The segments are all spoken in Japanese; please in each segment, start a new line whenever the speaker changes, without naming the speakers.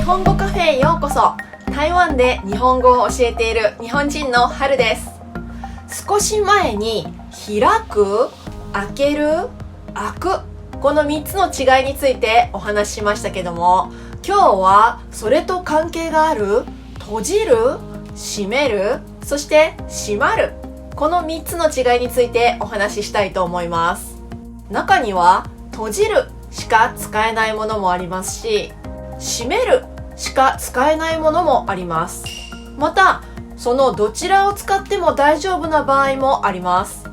本語カフェへようこそ。台湾で日本語を教えている日本人の春です。少し前に開く、開ける、開く、この3つの違いについてお話ししましたけども、今日はそれと関係がある閉じる、閉める、そして閉まる、この3つの違いについてお話ししたいと思います。中には閉じるしか使えないものもありますし、閉めるしか使えないものもあります。またそのどちらを使っても大丈夫な場合もあります。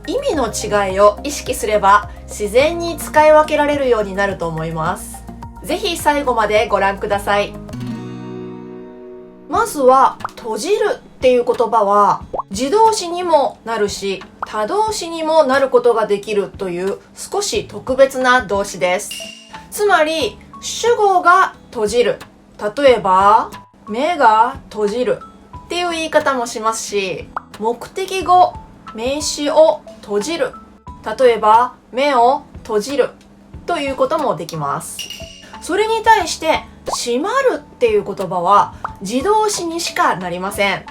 意味の違いを意識すれば自然に使い分けられるようになると思います。ぜひ最後までご覧ください。まずは閉じるっていう言葉は自動詞にもなるし他動詞にもなることができるという少し特別な動詞です。つまり主語が閉じる、例えば目が閉じるっていう言い方もしますし、目的語名詞を閉じる、例えば目を閉じるということもできます。それに対して閉まるっていう言葉は自動詞にしかなりません。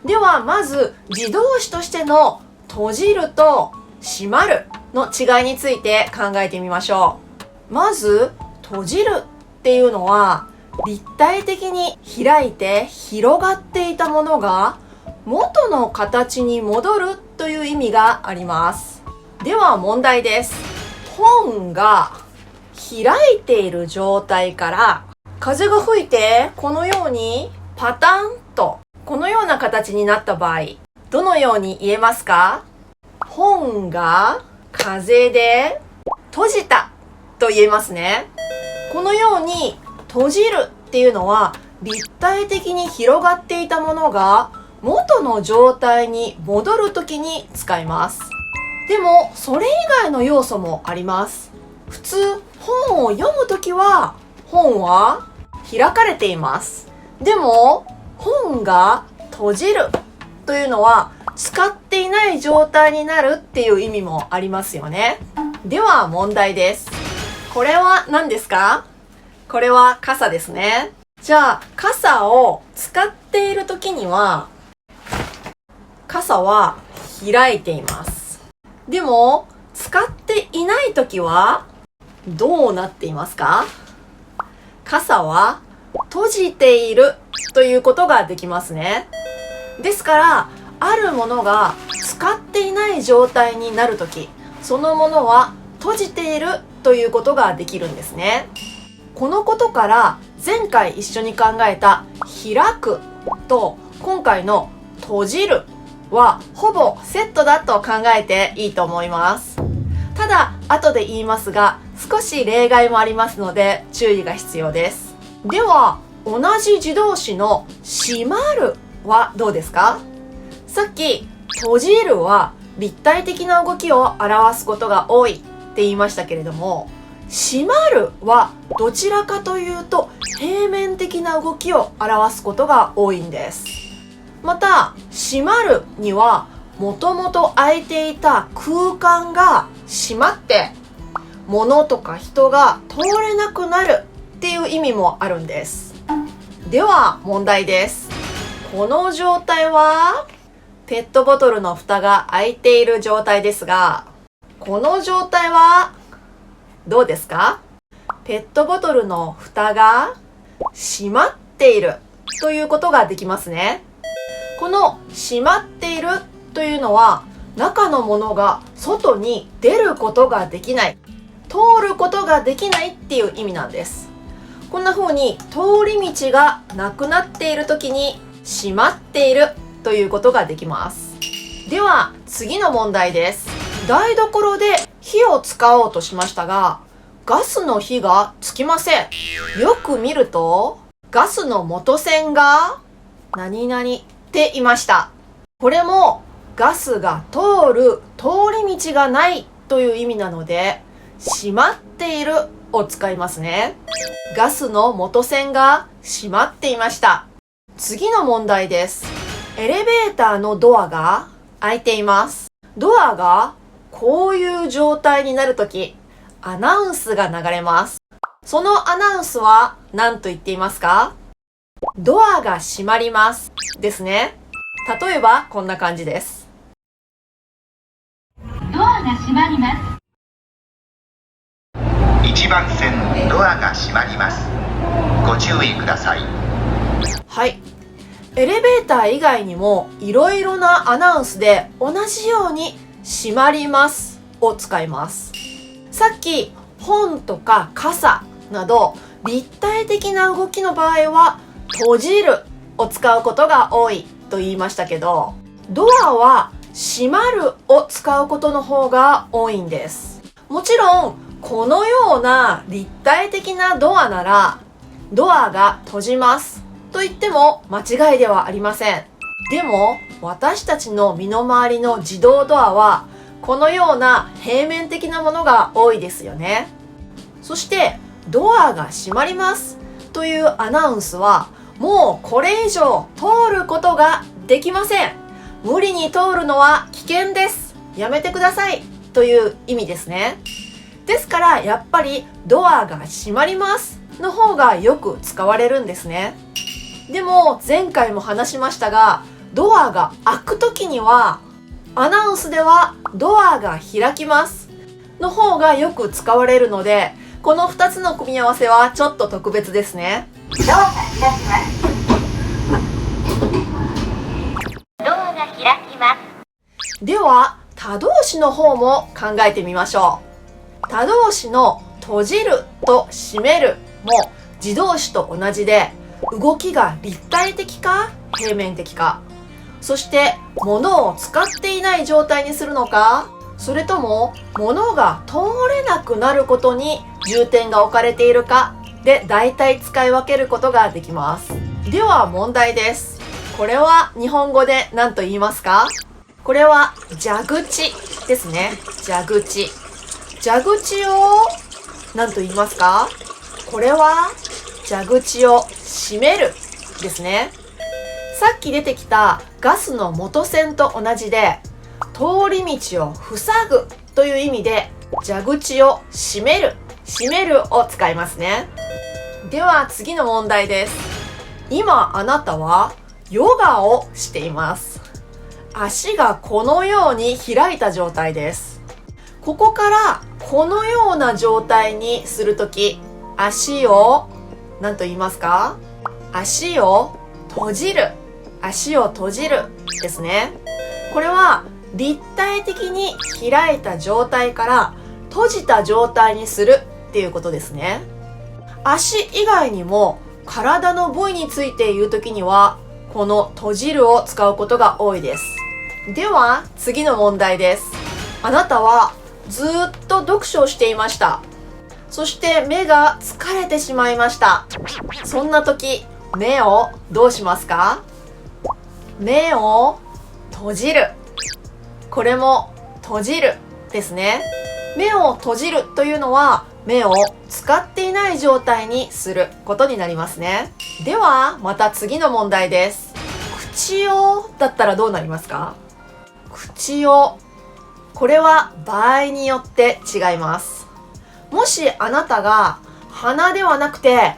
ではまず自動詞としての閉じると閉まるの違いについて考えてみましょう。まず閉じるっていうのは立体的に開いて広がっていたものが元の形に戻るという意味があります。では問題です。本が開いている状態から風が吹いてこのようにパタンとこのような形になった場合、どのように言えますか？本が風で閉じたと言えますね。このように閉じるっていうのは立体的に広がっていたものが元の状態に戻るときに使います。でもそれ以外の要素もあります。普通本を読むときは本は開かれています。でも本が閉じるというのは使っていない状態になるっていう意味もありますよね。では問題です。これは何ですか？これは傘ですね。じゃあ傘を使っている時には傘は開いています。でも使っていない時はどうなっていますか？傘は閉じているということができますね。ですからあるものが使っていない状態になるとき、そのものは閉じているということができるんですね。このことから前回一緒に考えた開くと今回の閉じるはほぼセットだと考えていいと思います。ただ後で言いますが少し例外もありますので注意が必要です。では同じ自動詞の閉まるはどうですか？さっき閉じるは立体的な動きを表すことが多いって言いましたけれども、閉まるはどちらかというと平面的な動きを表すことが多いんです。また閉まるにはもともと空いていた空間が閉まって物とか人が通れなくなるっていう意味もあるんです。では問題です。この状態はペットボトルの蓋が開いている状態ですが、この状態はどうですか？ペットボトルの蓋が閉まっているということができますね。この閉まっているというのは中のものが外に出ることができない、通ることができないっていう意味なんです。こんな風に通り道がなくなっている時に閉まっているということができます。では次の問題です。台所で火を使おうとしましたがガスの火がつきません。よく見るとガスの元栓が何々っていました。これもガスが通る通り道がないという意味なので閉まっているを使いますね。ガスの元栓が閉まっていました。次の問題です。エレベーターのドアが開いています。ドアがこういう状態になるときアナウンスが流れます。そのアナウンスは何と言っていますか？ドアが閉まりますですね。例えばこんな感じです。
ドアが閉まります。
1番線ドアが閉まります。ご注意ください。
はい。エレベーター以外にもいろいろなアナウンスで同じように閉まりますを使います。さっき本とか傘など立体的な動きの場合は閉じるを使うことが多いと言いましたけど、ドアは閉まるを使うことの方が多いんです。もちろんこのような立体的なドアならドアが閉じますと言っても間違いではありません。でも私たちの身の回りの自動ドアはこのような平面的なものが多いですよね。そしてドアが閉まりますというアナウンスはもうこれ以上通ることができません。無理に通るのは危険です。やめてくださいという意味ですね。ですからやっぱりドアが閉まりますの方がよく使われるんですね。でも前回も話しましたが、ドアが開くときにはアナウンスではドアが開きますの方がよく使われるので、この2つの組み合わせはちょっと特別ですね。
ドアが開きます。ドアが開きます。
では他動詞の方も考えてみましょう。他動詞の閉じると閉めるも自動詞と同じで、動きが立体的か平面的か、そして物を使っていない状態にするのか、それとも物が通れなくなることに重点が置かれているかで大体使い分けることができます。では問題です。これは日本語で何と言いますか？これは蛇口ですね。蛇口。蛇口を何と言いますか？これは蛇口を閉めるですね。さっき出てきたガスの元栓と同じで、通り道を塞ぐという意味で蛇口を閉める、閉めるを使いますね。では次の問題です。今あなたはヨガをしています。足がこのように開いた状態です。ここからこのような状態にするとき、足を何と言いますか？足を閉じる、足を閉じるですね。これは立体的に開いた状態から閉じた状態にするっていうことですね。足以外にも体の部位について言うときにはこの閉じるを使うことが多いです。では次の問題です。あなたはずっと読書をしていました。そして目が疲れてしまいました。そんな時、目をどうしますか？目を閉じる。これも閉じるですね。目を閉じるというのは目を使っていない状態にすることになりますね。ではまた次の問題です。口をだったらどうなりますか？口を。これは場合によって違います。もしあなたが鼻ではなくて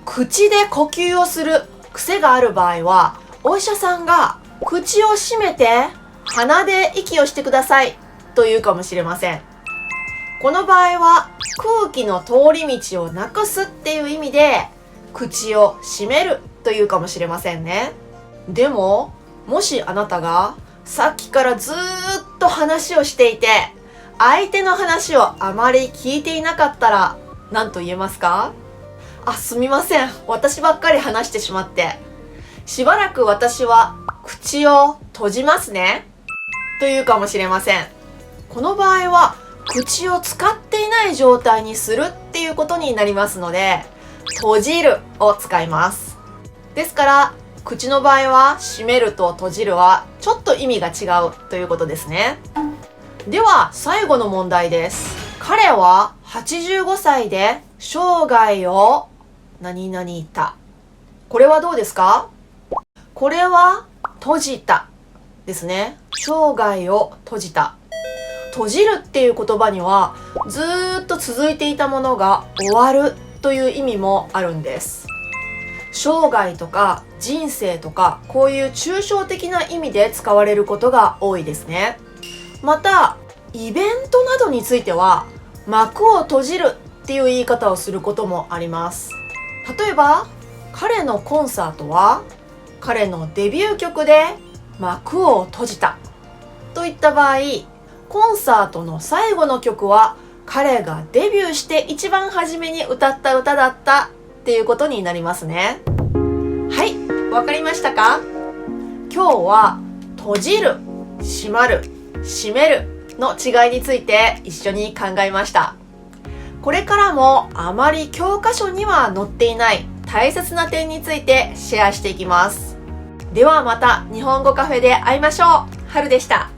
口で呼吸をする癖がある場合は、お医者さんが口を閉めて鼻で息をしてくださいと言うかもしれません。この場合は空気の通り道をなくすっていう意味で口を閉めるというかもしれませんね。でももしあなたがさっきからずーっと話をしていて相手の話をあまり聞いていなかったら何と言えますか？すみません、私ばっかり話してしまって、しばらく私は口を閉じますねというかもしれません。この場合は口を使っていない状態にするっていうことになりますので、閉じるを使います。ですから口の場合は閉めると閉じるはちょっと意味が違うということですね。では最後の問題です。彼は85歳で生涯を何々いた。これはどうですか？これは閉じたですね。生涯を閉じた。閉じるっていう言葉にはずーっと続いていたものが終わるという意味もあるんです。生涯とか人生とかこういう抽象的な意味で使われることが多いですね。またイベントなどについては幕を閉じるっていう言い方をすることもあります。例えば彼のコンサートは彼のデビュー曲で幕を閉じたといった場合、コンサートの最後の曲は彼がデビューして一番初めに歌った歌だったっていうことになりますね。はい、わかりましたか？今日は閉じる、閉まる、閉めるの違いについて一緒に考えました。これからもあまり教科書には載っていない大切な点についてシェアしていきます。ではまた日本語カフェで会いましょう。はるでした。